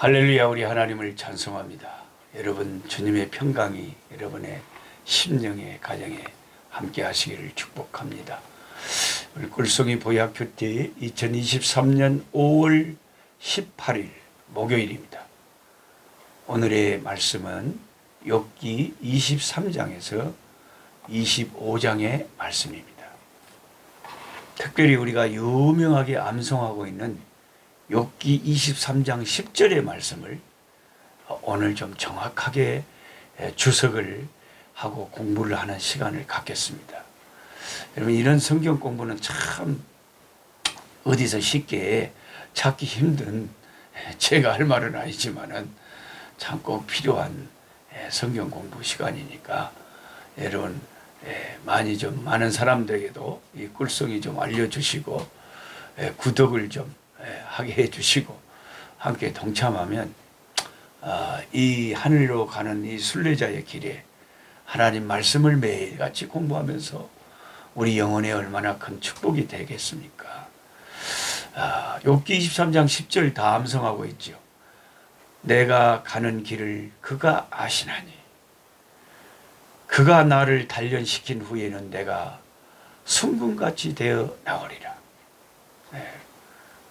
할렐루야. 우리 하나님을 찬송합니다. 여러분 주님의 평강이 여러분의 심령의 가정에 함께 하시기를 축복합니다. 우리 꿀송이 보약큐티 2023년 5월 18일 목요일입니다. 오늘의 말씀은 욥기 23장에서 25장의 말씀입니다. 특별히 우리가 유명하게 암송하고 있는 욥기 23장 10절의 말씀을 오늘 좀 정확하게 주석을 하고 공부를 하는 시간을 갖겠습니다. 여러분, 이런 성경 공부는 참 어디서 쉽게 찾기 힘든, 제가 할 말은 아니지만은 참 꼭 필요한 성경 공부 시간이니까 여러분 많은 사람들에게도 이 꿀송이 좀 알려주시고 구독을 좀 하게 해주시고 함께 동참하면 이 하늘로 가는 이 순례자의 길에 하나님 말씀을 매일같이 공부하면서 우리 영혼에 얼마나 큰 축복이 되겠습니까? 욥기 23장 10절 다 암송하고 있죠. 내가 가는 길을 그가 아시나니 그가 나를 단련시킨 후에는 내가 순금같이 되어 나오리라.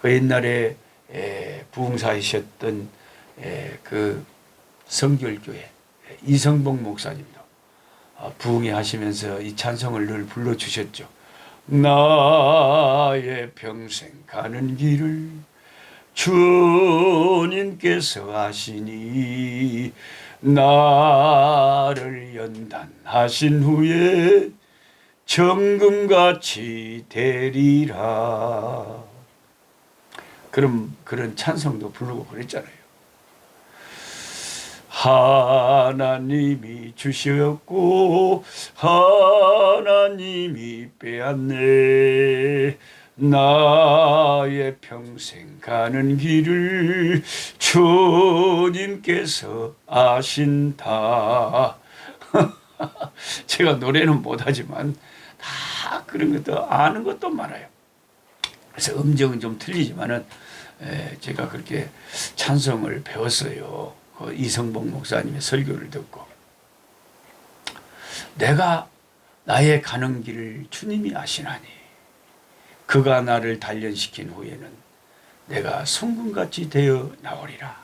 그 옛날에 부흥사이셨던 그 성결교회 이성복 목사님도 부흥회 하시면서 이 찬송을 늘 불러주셨죠. 나의 평생 가는 길을 주님께서 하시니 나를 연단하신 후에 정금같이 되리라. 그런 찬송도 부르고 그랬잖아요. 하나님이 주셨고 하나님이 빼앗네 나의 평생 가는 길을 주님께서 아신다. 제가 노래는 못하지만 다 그런 것도 아는 것도 많아요. 그래서 음정은 좀 틀리지만은 제가 그렇게 찬송을 배웠어요. 그 이성복 목사님의 설교를 듣고 내가 나의 가는 길을 주님이 아시나니 그가 나를 단련시킨 후에는 내가 순금같이 되어 나오리라.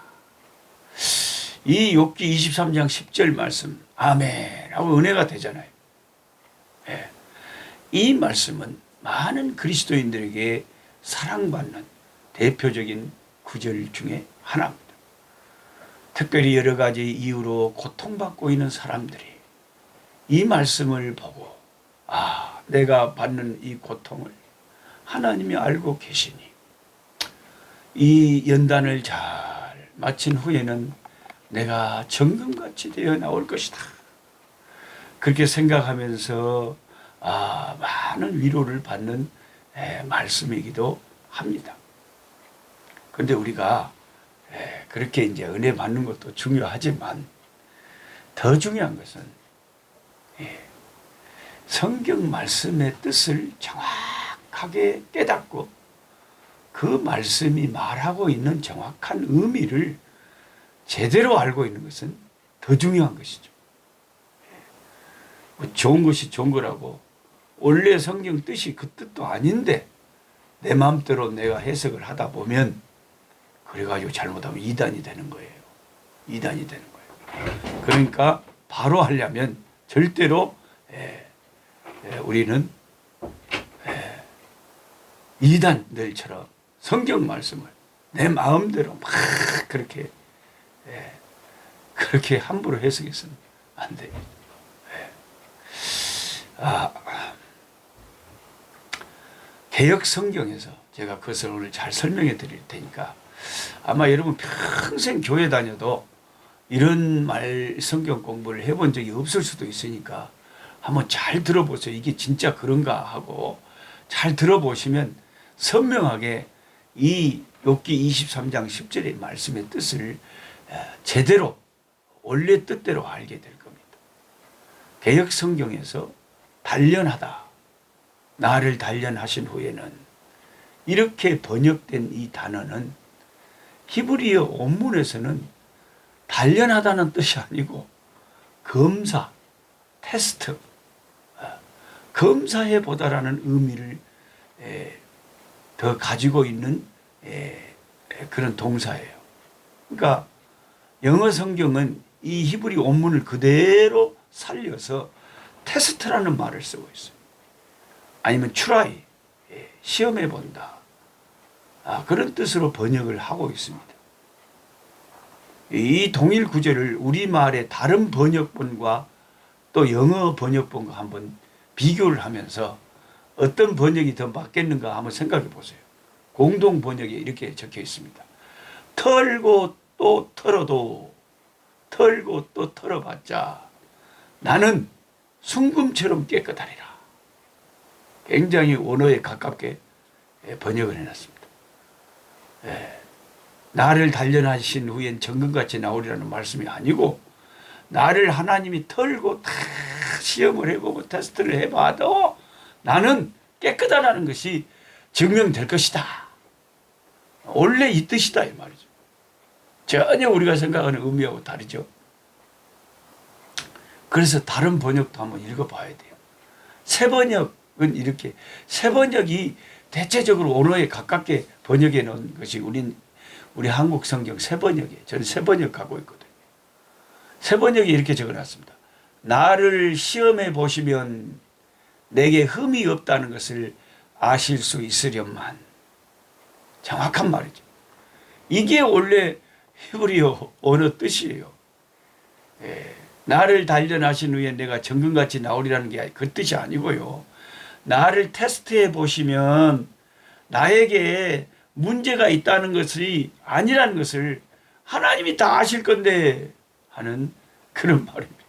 이 욥기 23장 10절 말씀 아멘 하고 은혜가 되잖아요. 이 말씀은 많은 그리스도인들에게 사랑받는 대표적인 구절 중에 하나입니다. 특별히 여러 가지 이유로 고통받고 있는 사람들이 이 말씀을 보고 내가 받는 이 고통을 하나님이 알고 계시니 이 연단을 잘 마친 후에는 내가 정금같이 되어 나올 것이다. 그렇게 생각하면서 많은 위로를 받는 말씀이기도 합니다. 그런데 우리가 그렇게 이제 은혜 받는 것도 중요하지만 더 중요한 것은 성경 말씀의 뜻을 정확하게 깨닫고 그 말씀이 말하고 있는 정확한 의미를 제대로 알고 있는 것은 더 중요한 것이죠. 좋은 것이 좋은 거라고 원래 성경 뜻이 그 뜻도 아닌데 내 마음대로 내가 해석을 하다 보면 그래가지고 잘못하면 이단이 되는 거예요. 이단이 되는 거예요. 그러니까 바로 하려면 절대로 우리는 이단들처럼 성경 말씀을 내 마음대로 막 그렇게 함부로 해석해서는 안 됩니다. 개역 성경에서 제가 그것을 오늘 잘 설명해 드릴 테니까 아마 여러분 평생 교회 다녀도 이런 성경 공부를 해본 적이 없을 수도 있으니까 한번 잘 들어보세요. 이게 진짜 그런가 하고 잘 들어보시면 선명하게 이 욥기 23장 10절의 말씀의 뜻을 제대로 원래 뜻대로 알게 될 겁니다. 개역 성경에서 단련하다, 나를 단련하신 후에는 이렇게 번역된 이 단어는 히브리어 원문에서는 단련하다는 뜻이 아니고 검사, 테스트, 검사해 보다라는 의미를 더 가지고 있는 그런 동사예요. 그러니까 영어 성경은 이 히브리 원문을 그대로 살려서 테스트라는 말을 쓰고 있어요. 아니면 try, 시험해 본다. 그런 뜻으로 번역을 하고 있습니다. 이 동일 구절을 우리말의 다른 번역본과 또 영어 번역본과 한번 비교를 하면서 어떤 번역이 더 맞겠는가 한번 생각해 보세요. 공동 번역에 이렇게 적혀 있습니다. 털고 또 털어도 털고 또 털어봤자 나는 순금처럼 깨끗하리라. 굉장히 원어에 가깝게 번역을 해놨습니다. 나를 단련하신 후엔 정금같이 나오리라는 말씀이 아니고 나를 하나님이 털고 다 시험을 해보고 테스트를 해봐도 나는 깨끗하다는 것이 증명될 것이다. 원래 이 뜻이다 이 말이죠. 전혀 우리가 생각하는 의미하고 다르죠. 그래서 다른 번역도 한번 읽어봐야 돼요. 새 번역은 이렇게 새 번역이 대체적으로 언어에 가깝게 번역해 놓은 것이 우리 한국 성경 새 번역이에요. 저는 새 번역 가고 있거든요. 새 번역이 이렇게 적어놨습니다. 나를 시험해 보시면 내게 흠이 없다는 것을 아실 수 있으련만. 정확한 말이죠. 이게 원래 히브리어 언어 뜻이에요. 나를 단련하신 후에 내가 정금같이 나오리라는 게 그 뜻이 아니고요. 나를 테스트해 보시면 나에게 문제가 있다는 것이 아니라는 것을 하나님이 다 아실 건데 하는 그런 말입니다.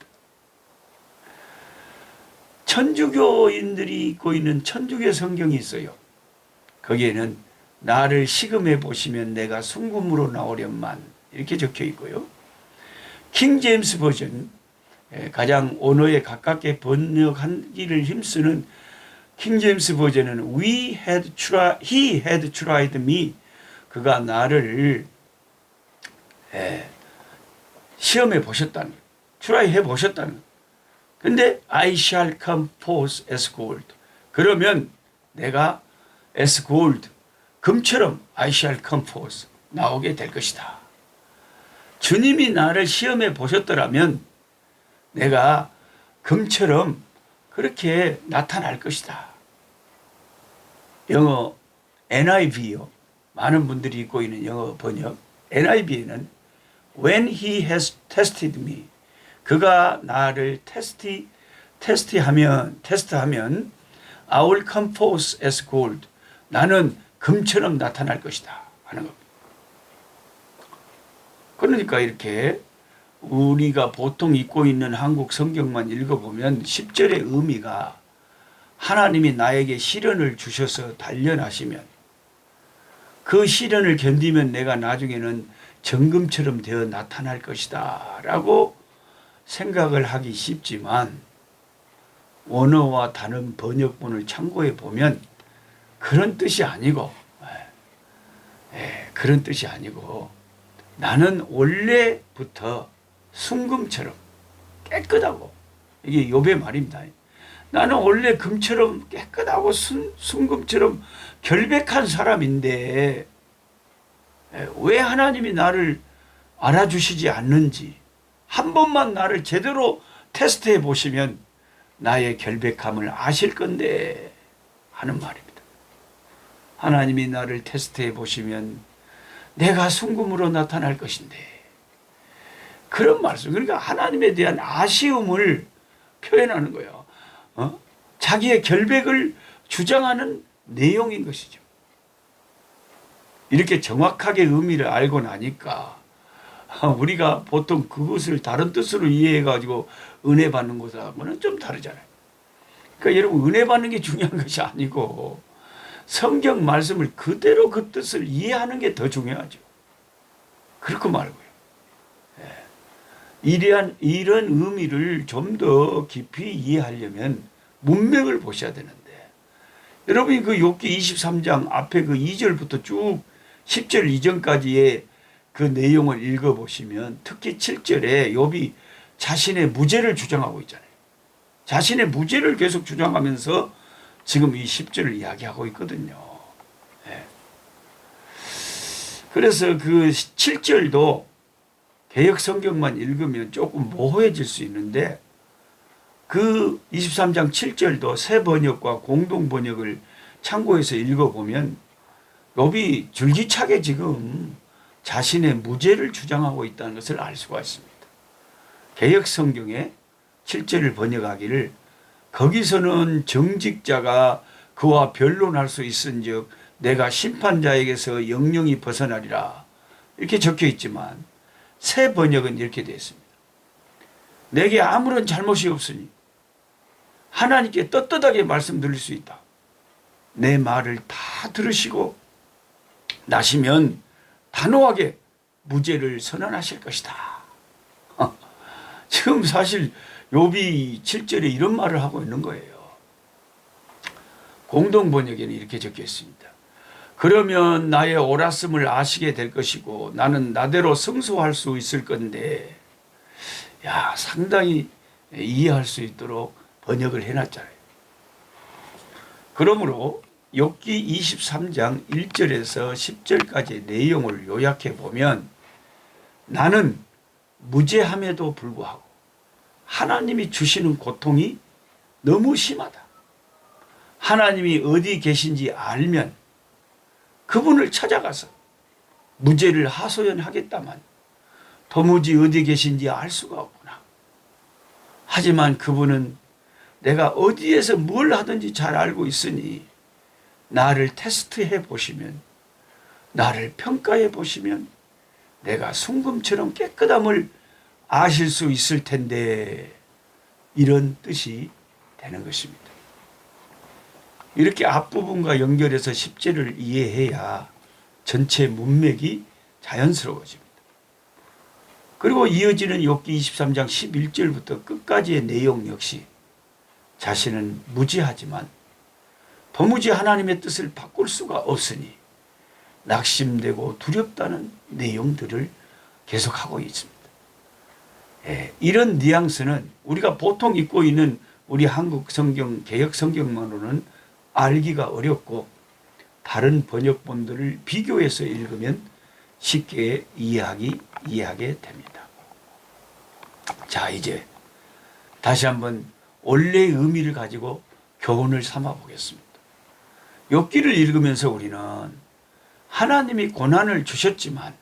천주교인들이 읽고 있는 천주교 성경이 있어요. 거기에는 나를 시험해 보시면 내가 순금으로 나오련만 이렇게 적혀 있고요. 킹 제임스 버전, 가장 언어에 가깝게 번역하기를 힘쓰는 킹 제임스 버전은 he had tried me. 그가 나를 시험해 보셨다는 거예요. try 해 보셨다는 거예요. 근데 I shall come forth as gold. 그러면 내가 as gold, 금처럼 I shall come forth, 나오게 될 것이다. 주님이 나를 시험해 보셨더라면 내가 금처럼 그렇게 나타날 것이다. 영어 NIV요. 많은 분들이 읽고 있는 영어 번역 NIV에는 When he has tested me, 그가 나를 테스트하면 I will come forth as gold, 나는 금처럼 나타날 것이다 하는 겁니다. 그러니까 이렇게 우리가 보통 읽고 있는 한국 성경만 읽어보면 10절의 의미가 하나님이 나에게 시련을 주셔서 단련하시면 그 시련을 견디면 내가 나중에는 정금처럼 되어 나타날 것이다 라고 생각을 하기 쉽지만 원어와 다른 번역본을 참고해 보면 그런 뜻이 아니고 그런 뜻이 아니고 나는 원래부터 순금처럼 깨끗하고, 이게 욥의 말입니다. 나는 원래 금처럼 깨끗하고 순금처럼 결백한 사람인데 왜 하나님이 나를 알아주시지 않는지 한 번만 나를 제대로 테스트해 보시면 나의 결백함을 아실 건데 하는 말입니다. 하나님이 나를 테스트해 보시면 내가 순금으로 나타날 것인데, 그런 말씀. 그러니까 하나님에 대한 아쉬움을 표현하는 거예요. 자기의 결백을 주장하는 내용인 것이죠. 이렇게 정확하게 의미를 알고 나니까 우리가 보통 그것을 다른 뜻으로 이해해가지고 은혜 받는 것하고는 좀 다르잖아요. 그러니까 여러분, 은혜 받는 게 중요한 것이 아니고 성경 말씀을 그대로 그 뜻을 이해하는 게 더 중요하죠. 그렇고 말고요. 이런 의미를 좀 더 깊이 이해하려면 문맥을 보셔야 되는데, 여러분이 그 욥기 23장 앞에 그 2절부터 쭉 10절 이전까지의 그 내용을 읽어보시면 특히 7절에 욥이 자신의 무죄를 주장하고 있잖아요. 자신의 무죄를 계속 주장하면서 지금 이 10절을 이야기하고 있거든요. 예. 그래서 그 7절도 개역 성경만 읽으면 조금 모호해질 수 있는데 그 23장 7절도 새 번역과 공동 번역을 참고해서 읽어보면 욥이 줄기차게 지금 자신의 무죄를 주장하고 있다는 것을 알 수가 있습니다. 개역 성경에 7절을 번역하기를 거기서는 정직자가 그와 변론할 수 있은즉 내가 심판자에게서 영영이 벗어나리라 이렇게 적혀 있지만 새 번역은 이렇게 되어 있습니다. 내게 아무런 잘못이 없으니 하나님께 떳떳하게 말씀드릴 수 있다. 내 말을 다 들으시고 나시면 단호하게 무죄를 선언하실 것이다. 지금 사실 욥이 7절에 이런 말을 하고 있는 거예요. 공동 번역에는 이렇게 적혀 있습니다. 그러면 나의 옳았음을 아시게 될 것이고 나는 나대로 성소할 수 있을 건데, 야, 상당히 이해할 수 있도록 번역을 해놨잖아요. 그러므로 욥기 23장 1절에서 10절까지의 내용을 요약해 보면 나는 무죄함에도 불구하고 하나님이 주시는 고통이 너무 심하다. 하나님이 어디 계신지 알면 그분을 찾아가서 무죄를 하소연하겠다만 도무지 어디 계신지 알 수가 없구나. 하지만 그분은 내가 어디에서 뭘 하든지 잘 알고 있으니 나를 테스트해 보시면, 나를 평가해 보시면 내가 순금처럼 깨끗함을 아실 수 있을 텐데, 이런 뜻이 되는 것입니다. 이렇게 앞부분과 연결해서 10절을 이해해야 전체 문맥이 자연스러워집니다. 그리고 이어지는 욥기 23장 11절부터 끝까지의 내용 역시 자신은 무지하지만 도무지 하나님의 뜻을 바꿀 수가 없으니 낙심되고 두렵다는 내용들을 계속하고 있습니다. 이런 뉘앙스는 우리가 보통 읽고 있는 우리 한국 성경, 개역 성경만으로는 알기가 어렵고 다른 번역본들을 비교해서 읽으면 쉽게 이해하게 됩니다. 자, 이제 다시 한번 원래의 의미를 가지고 교훈을 삼아 보겠습니다. 욥기를 읽으면서 우리는 하나님이 고난을 주셨지만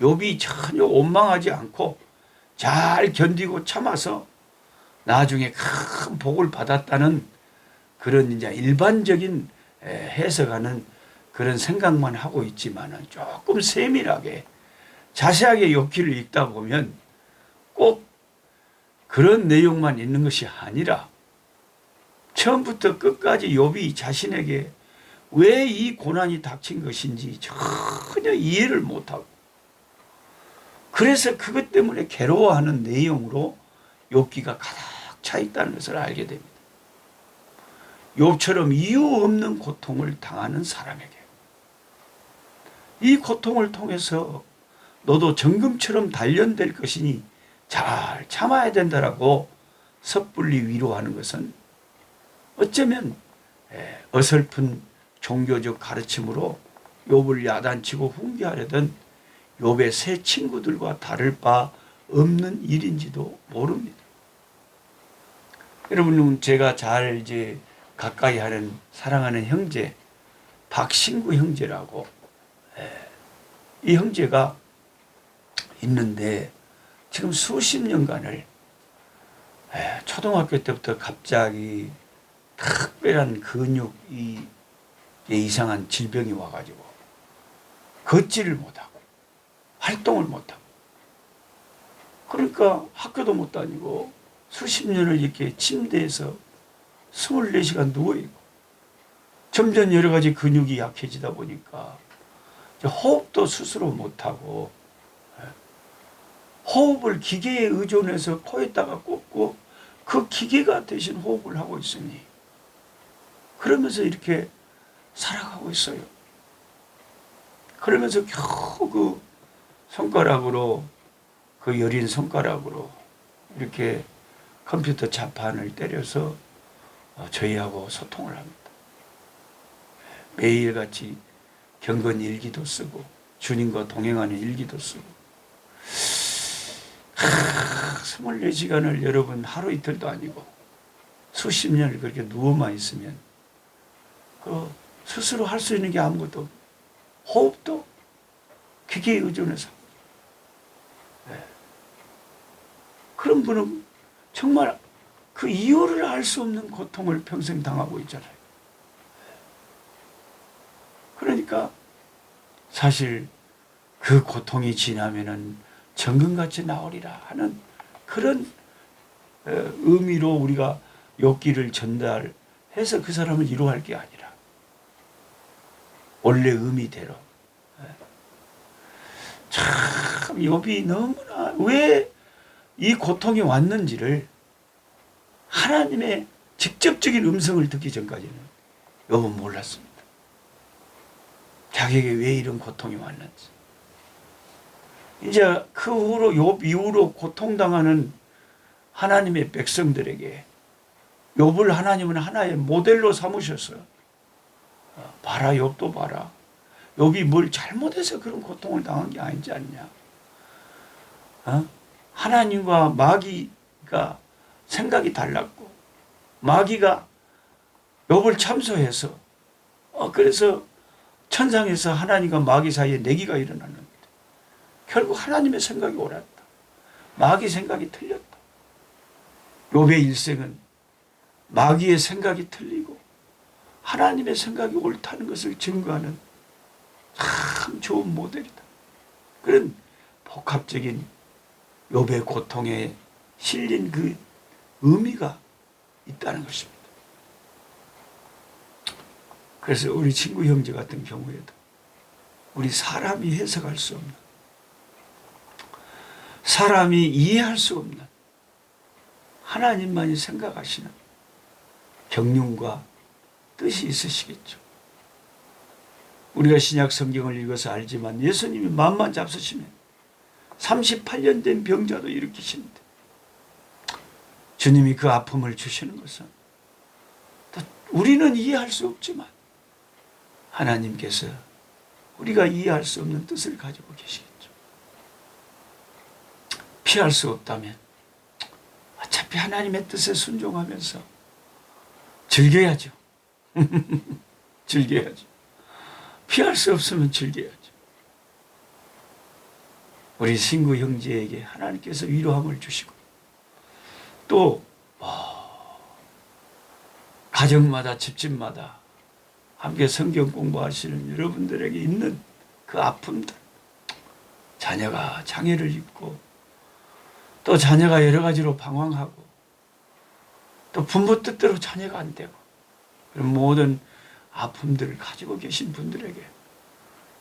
욥이 전혀 원망하지 않고 잘 견디고 참아서 나중에 큰 복을 받았다는 그런 이제 일반적인 해석하는 그런 생각만 하고 있지만은 조금 세밀하게 자세하게 욥기를 읽다 보면 꼭 그런 내용만 있는 것이 아니라 처음부터 끝까지 욥이 자신에게 왜 이 고난이 닥친 것인지 전혀 이해를 못하고 그래서 그것 때문에 괴로워하는 내용으로 욥기가 가득 차 있다는 것을 알게 됩니다. 욥처럼 이유 없는 고통을 당하는 사람에게 이 고통을 통해서 너도 정금처럼 단련될 것이니 잘 참아야 된다라고 섣불리 위로하는 것은 어쩌면 어설픈 종교적 가르침으로 욥을 야단치고 훈계하려던 욥의 새 친구들과 다를 바 없는 일인지도 모릅니다. 여러분, 제가 잘 이제 가까이 하는 사랑하는 형제 박신구 형제라고 이 형제가 있는데 지금 수십 년간을 초등학교 때부터 갑자기 특별한 근육이 이상한 질병이 와가지고 걷지를 못하고 활동을 못하고 그러니까 학교도 못 다니고 수십 년을 이렇게 침대에서 24시간 누워있고 점점 여러 가지 근육이 약해지다 보니까 호흡도 스스로 못하고 호흡을 기계에 의존해서 코에다가 꽂고 그 기계가 대신 호흡을 하고 있으니 그러면서 이렇게 살아가고 있어요. 그러면서 겨우 그 손가락으로, 그 여린 손가락으로 이렇게 컴퓨터 자판을 때려서 저희하고 소통을 합니다. 매일같이 경건 일기도 쓰고 주님과 동행하는 일기도 쓰고 24시간을 여러분 하루 이틀도 아니고 수십 년을 그렇게 누워만 있으면 그 스스로 할 수 있는 게 아무것도 없고 호흡도 기계에 의존해서 그런 분은 정말 그 이유를 알 수 없는 고통을 평생 당하고 있잖아요. 그러니까 사실 그 고통이 지나면은 정금같이 나오리라 하는 그런 의미로 우리가 욥기를 전달해서 그 사람을 위로할 게 아니라 원래 의미대로 참 욥이 너무나 왜 이 고통이 왔는지를 하나님의 직접적인 음성을 듣기 전까지는 욥은 몰랐습니다. 자기에게 왜 이런 고통이 왔는지. 이제 그 후로 욥 이후로 고통당하는 하나님의 백성들에게 욥을 하나님은 하나의 모델로 삼으셨어요. 봐라, 욥도 봐라. 욥이 뭘 잘못해서 그런 고통을 당한 게 아니지 않냐. 하나님과 마귀가 생각이 달랐고 마귀가 욥을 참소해서 그래서 천상에서 하나님과 마귀 사이에 내기가 일어났는데 결국 하나님의 생각이 옳았다. 마귀 생각이 틀렸다. 욥의 일생은 마귀의 생각이 틀리고 하나님의 생각이 옳다는 것을 증거하는 참 좋은 모델이다. 그런 복합적인 욥의 고통에 실린 그 의미가 있다는 것입니다. 그래서 우리 친구 형제 같은 경우에도 우리 사람이 해석할 수 없는, 사람이 이해할 수 없는 하나님만이 생각하시는 경륜과 뜻이 있으시겠죠. 우리가 신약 성경을 읽어서 알지만 예수님이 마음만 잡수시면 38년 된 병자도 일으키시는데 주님이 그 아픔을 주시는 것은 우리는 이해할 수 없지만 하나님께서 우리가 이해할 수 없는 뜻을 가지고 계시겠죠. 피할 수 없다면 어차피 하나님의 뜻에 순종하면서 즐겨야죠. 즐겨야죠. 피할 수 없으면 즐겨야죠. 우리 친구 형제에게 하나님께서 위로함을 주시고 또 가정마다 집집마다 함께 성경 공부하시는 여러분들에게 있는 그 아픔들, 자녀가 장애를 입고 또 자녀가 여러 가지로 방황하고 또 부모 뜻대로 자녀가 안 되고 그런 모든 아픔들을 가지고 계신 분들에게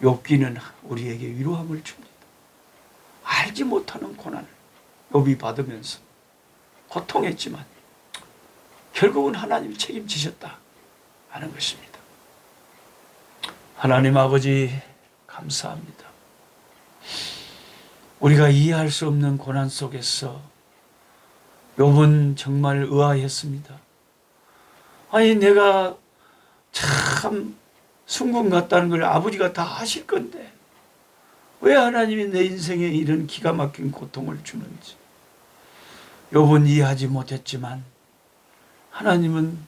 욥기는 우리에게 위로함을 줍니다. 알지 못하는 고난을 욥이 받으면서 고통했지만 결국은 하나님이 책임지셨다 하는 것입니다. 하나님 아버지 감사합니다. 우리가 이해할 수 없는 고난 속에서 욥은 정말 의아했습니다. 아니 내가 참 순금 같다는 걸 아버지가 다 아실 건데 왜 하나님이 내 인생에 이런 기가 막힌 고통을 주는지 욥은 이해하지 못했지만 하나님은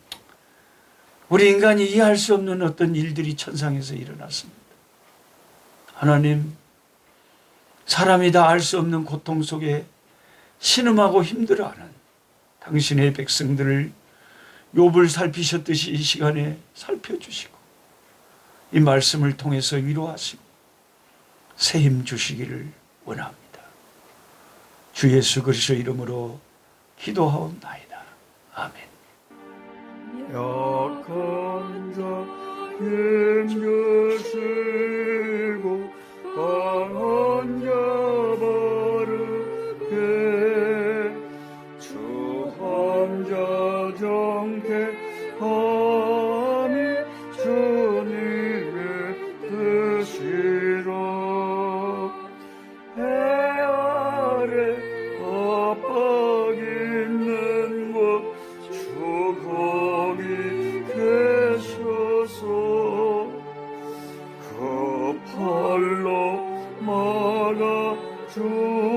우리 인간이 이해할 수 없는 어떤 일들이 천상에서 일어났습니다. 하나님, 사람이 다 알 수 없는 고통 속에 신음하고 힘들어하는 당신의 백성들을 욥을 살피셨듯이 이 시간에 살펴주시고 이 말씀을 통해서 위로하시고 새 힘 주시기를 원합니다. 주 예수 그리스도 이름으로 기도하옵나이다. 아멘. 약한 자 힘주시고 강한 자 바르게 추한 자 정택함이 주님의 뜻이라 주